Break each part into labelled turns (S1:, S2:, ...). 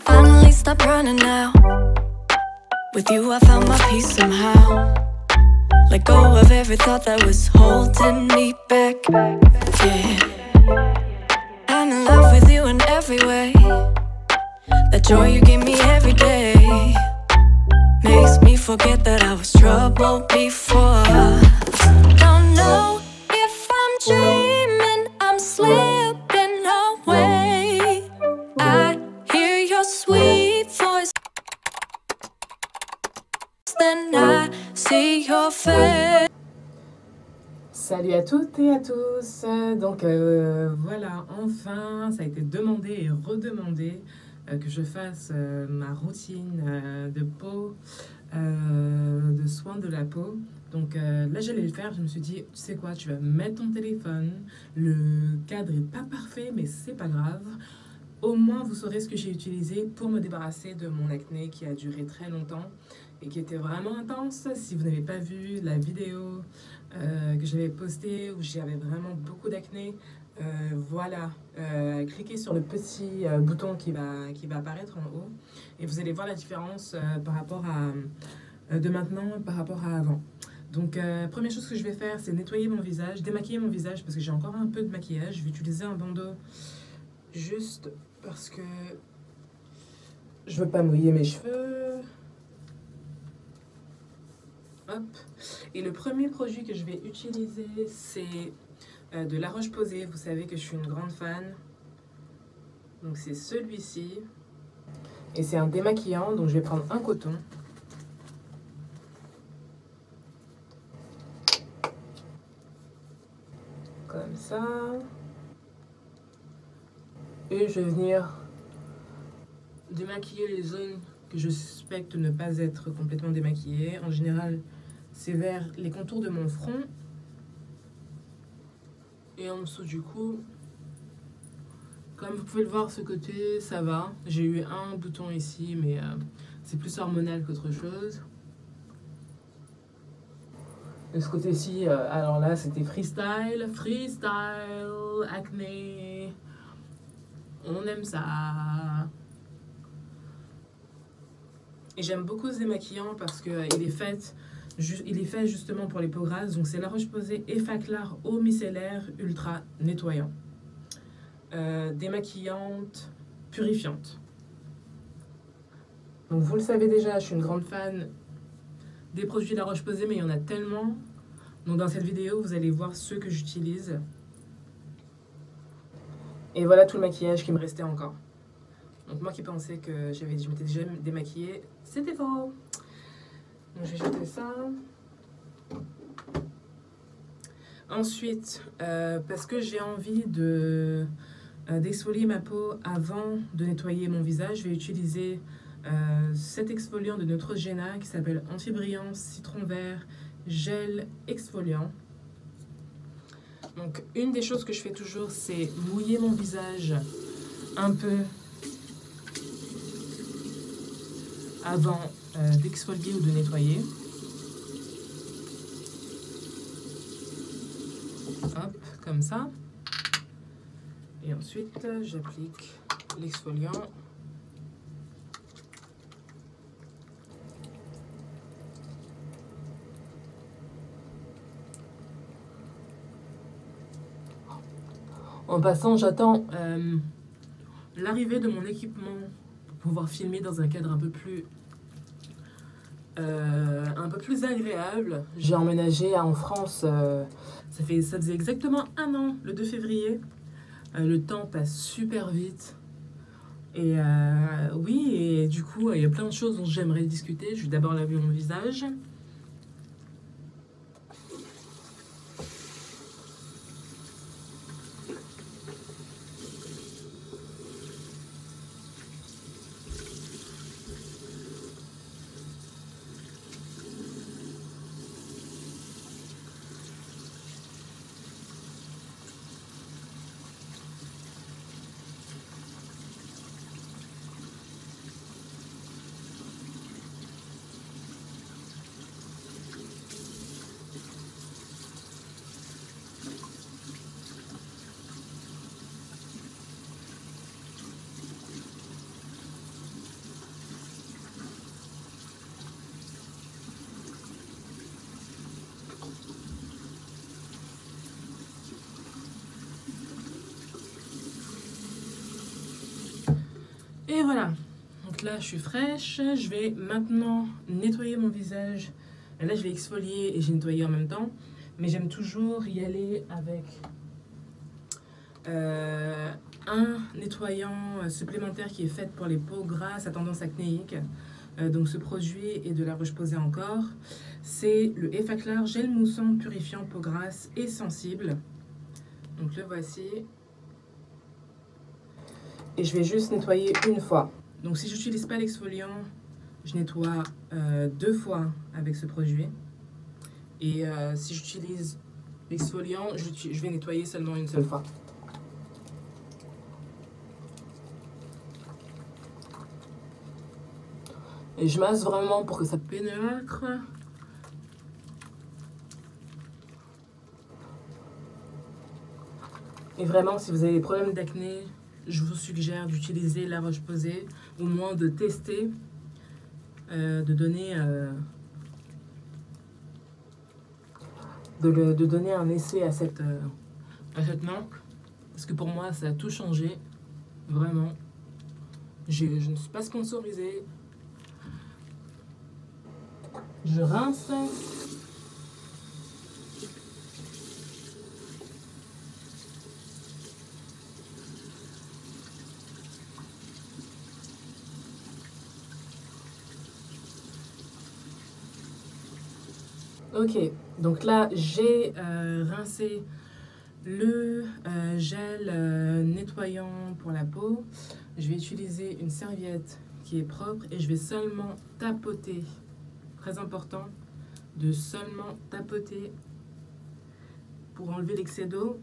S1: finally stopped running now. With you I found my peace somehow. Let go of every thought that was holding me back. Yeah, I'm in love with you in every way. The joy you give me every day makes me forget that I was troubled before. Don't know if I'm dreaming, I'm slipping away. I hear your sweet voice, then I see your face.
S2: Salut à toutes et à tous. Donc voilà, enfin, ça a été demandé et redemandé que je fasse ma routine de peau, de soins de la peau. Donc là, j'allais le faire. Je me suis dit, tu sais quoi, tu vas mettre ton téléphone. Le cadre est pas parfait, mais c'est pas grave. Au moins, vous saurez ce que j'ai utilisé pour me débarrasser de mon acné qui a duré très longtemps et qui était vraiment intense. Si vous n'avez pas vu la vidéo que j'avais postée où j'avais vraiment beaucoup d'acné, voilà, cliquez sur le petit bouton qui va apparaître en haut et vous allez voir la différence par rapport à de maintenant par rapport à avant. Donc première chose que je vais faire, c'est nettoyer mon visage, démaquiller mon visage parce que j'ai encore un peu de maquillage. Je vais utiliser un bandeau juste parce que je veux pas mouiller mes cheveux. Hop. Et le premier produit que je vais utiliser, c'est de La Roche-Posay. Vous savez que je suis une grande fan. Donc c'est celui-ci. Et c'est un démaquillant, donc je vais prendre un coton. Comme ça. Et je vais venir démaquiller les zones que je suspecte ne pas être complètement démaquillées. En général, c'est vers les contours de mon front et en dessous du cou. Comme vous pouvez le voir, ce côté, ça va. J'ai eu un bouton ici, mais c'est plus hormonal qu'autre chose. De ce côté-ci, alors là, c'était freestyle, acné. On aime ça. Et j'aime beaucoup ce démaquillant parce qu'il est fait justement pour les peaux grasses. Donc c'est La Roche-Posay Effaclar Eau Micellaire Ultra Nettoyant. Démaquillante, purifiante. Donc vous le savez déjà, je suis une grande fan des produits de La Roche-Posay, mais il y en a tellement. Donc dans cette vidéo, vous allez voir ceux que j'utilise. Et voilà tout le maquillage qui me restait encore. Donc moi qui pensais que je m'étais déjà démaquillée, c'était faux. Donc je vais jeter ça. Ensuite, parce que j'ai envie d'exfolier ma peau avant de nettoyer mon visage, je vais utiliser cet exfoliant de Neutrogena qui s'appelle Anti-Brillant Citron Vert Gel Exfoliant. Donc une des choses que je fais toujours, c'est mouiller mon visage un peu avant d'exfolier ou de nettoyer. Hop, comme ça. Et ensuite, j'applique l'exfoliant. En passant, j'attends l'arrivée de mon équipement pour pouvoir filmer dans un cadre un peu plus agréable. J'ai emménagé en France, ça faisait exactement un an, le 2 février. Le temps passe super vite. Et oui, et du coup, il y a plein de choses dont j'aimerais discuter. Je vais d'abord laver mon visage. Et voilà, donc là je suis fraîche, je vais maintenant nettoyer mon visage. Et là je vais exfolier et j'ai nettoyé en même temps, mais j'aime toujours y aller avec un nettoyant supplémentaire qui est fait pour les peaux grasses à tendance acnéique. Donc ce produit est de La Roche-Posay encore. C'est le Effaclar gel moussant purifiant peau grasse et sensible. Donc le voici. Et je vais juste nettoyer une fois. Donc si je n'utilise pas l'exfoliant, je nettoie 2 fois avec ce produit. Et si j'utilise l'exfoliant, je vais nettoyer seulement une seule fois. Et je masse vraiment pour que ça pénètre. Et vraiment, si vous avez des problèmes d'acné, je vous suggère d'utiliser La Roche-Posay, au moins de tester, de donner un essai à cette marque. Parce que pour moi, ça a tout changé. Vraiment. Je ne suis pas sponsorisée. Je rince. Ok, donc là j'ai rincé le gel nettoyant pour la peau. Je vais utiliser une serviette qui est propre et je vais seulement tapoter. Très important de seulement tapoter pour enlever l'excès d'eau.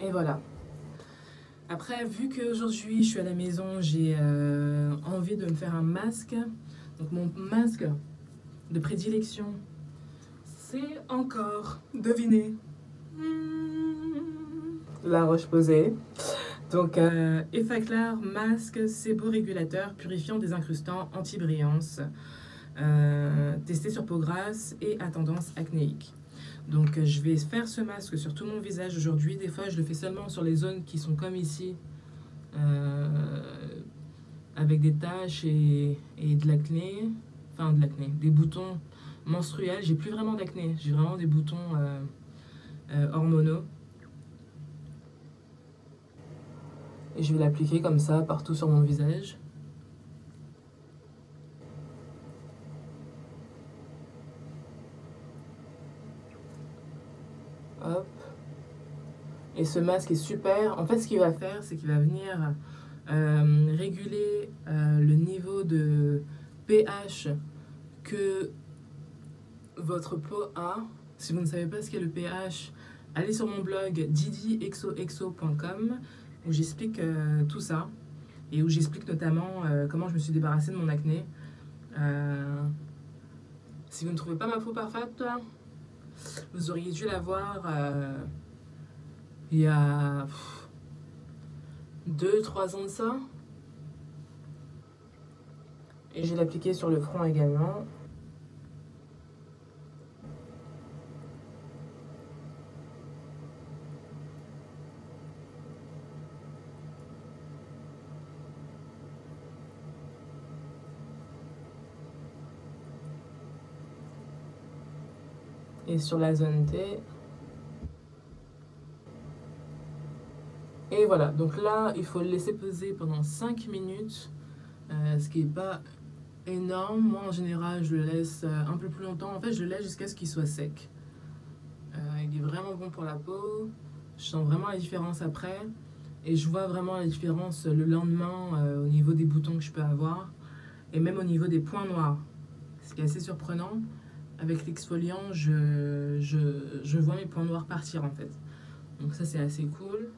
S2: Et voilà. Après, vu qu'aujourd'hui je suis à la maison, j'ai envie de me faire un masque. Donc mon masque de prédilection, c'est encore, devinez, La Roche-Posay. Donc Effaclar masque séborégulateur purifiant désincrustant anti-brillance, testé sur peau grasse et à tendance acnéique. Donc je vais faire ce masque sur tout mon visage aujourd'hui. Des fois je le fais seulement sur les zones qui sont comme ici, avec des taches et de l'acné, enfin de l'acné, des boutons menstruels. J'ai plus vraiment d'acné, j'ai vraiment des boutons hormonaux. Et je vais l'appliquer comme ça partout sur mon visage. Hop. Et ce masque est super. En fait, ce qu'il va faire, c'est qu'il va venir réguler le niveau de pH que votre peau a. Si vous ne savez pas ce qu'est le pH, allez sur mon blog didiexoexo.com où j'explique tout ça et où j'explique notamment comment je me suis débarrassée de mon acné. Si vous ne trouvez pas ma peau parfaite, vous auriez dû la voir il y a 2-3 ans de ça. Et je vais l'appliquer sur le front également. Et sur la zone T. Et voilà, donc là, il faut le laisser peser pendant 5 minutes, ce qui n'est pas énorme. Moi, en général, je le laisse un peu plus longtemps. En fait, je le laisse jusqu'à ce qu'il soit sec. Il est vraiment bon pour la peau. Je sens vraiment la différence après. Et je vois vraiment la différence le lendemain au niveau des boutons que je peux avoir. Et même au niveau des points noirs. Ce qui est assez surprenant. Avec l'exfoliant, je vois mes points noirs partir en fait. Donc ça, c'est assez cool.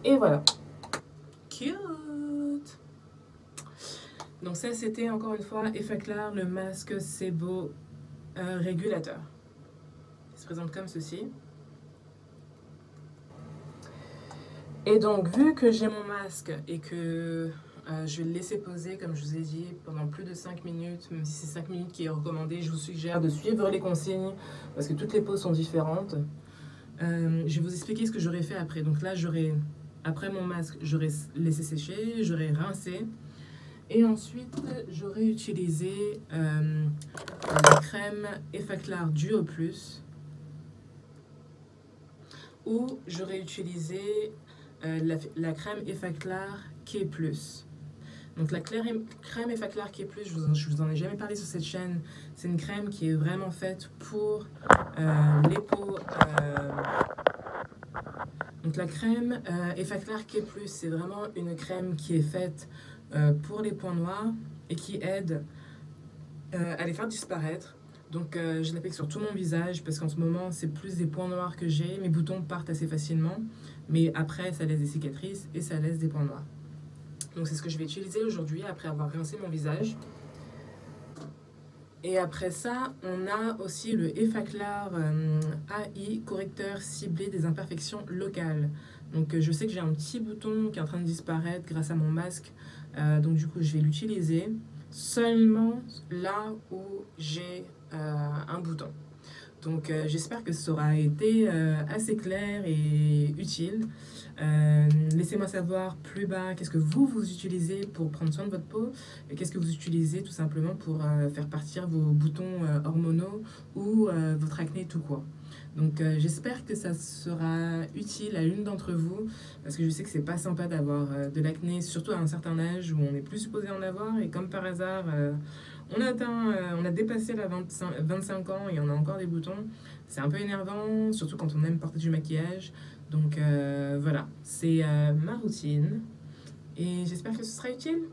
S2: Et voilà. Cute. Donc ça, c'était encore une fois Effaclar, le masque sébo régulateur. Il se présente comme ceci. Et donc, vu que j'ai mon masque et que je vais le laisser poser, comme je vous ai dit, pendant plus de 5 minutes, même si c'est 5 minutes qui est recommandé. Je vous suggère de suivre les consignes, parce que toutes les poses sont différentes. Je vais vous expliquer ce que j'aurais fait après. Donc là, après mon masque, j'aurais laissé sécher, j'aurais rincé. Et ensuite, j'aurais utilisé la crème Effaclar Duo Plus. Ou j'aurais utilisé la crème Effaclar K+. Donc la crème Effaclar K+, je vous en ai jamais parlé sur cette chaîne. C'est une crème qui est vraiment faite pour les peaux. Donc la crème Effaclar K+, c'est vraiment une crème qui est faite pour les points noirs et qui aide à les faire disparaître. Donc je l'applique sur tout mon visage parce qu'en ce moment c'est plus des points noirs que j'ai. Mes boutons partent assez facilement, mais après ça laisse des cicatrices et ça laisse des points noirs. Donc c'est ce que je vais utiliser aujourd'hui après avoir rincé mon visage. Et après ça, on a aussi le Effaclar AI, correcteur ciblé des imperfections locales. Donc je sais que j'ai un petit bouton qui est en train de disparaître grâce à mon masque. Donc du coup je vais l'utiliser seulement là où j'ai un bouton. Donc j'espère que ça aura été assez clair et utile. Laissez-moi savoir plus bas qu'est-ce que vous utilisez pour prendre soin de votre peau et qu'est-ce que vous utilisez tout simplement pour faire partir vos boutons hormonaux ou votre acné tout court. Donc j'espère que ça sera utile à l'une d'entre vous parce que je sais que c'est pas sympa d'avoir de l'acné, surtout à un certain âge où on n'est plus supposé en avoir et comme par hasard on a dépassé la 25 ans et on a encore des boutons. C'est un peu énervant, surtout quand on aime porter du maquillage. Donc voilà, c'est ma routine et j'espère que ce sera utile.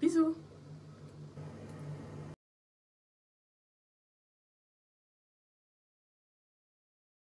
S2: Bisous!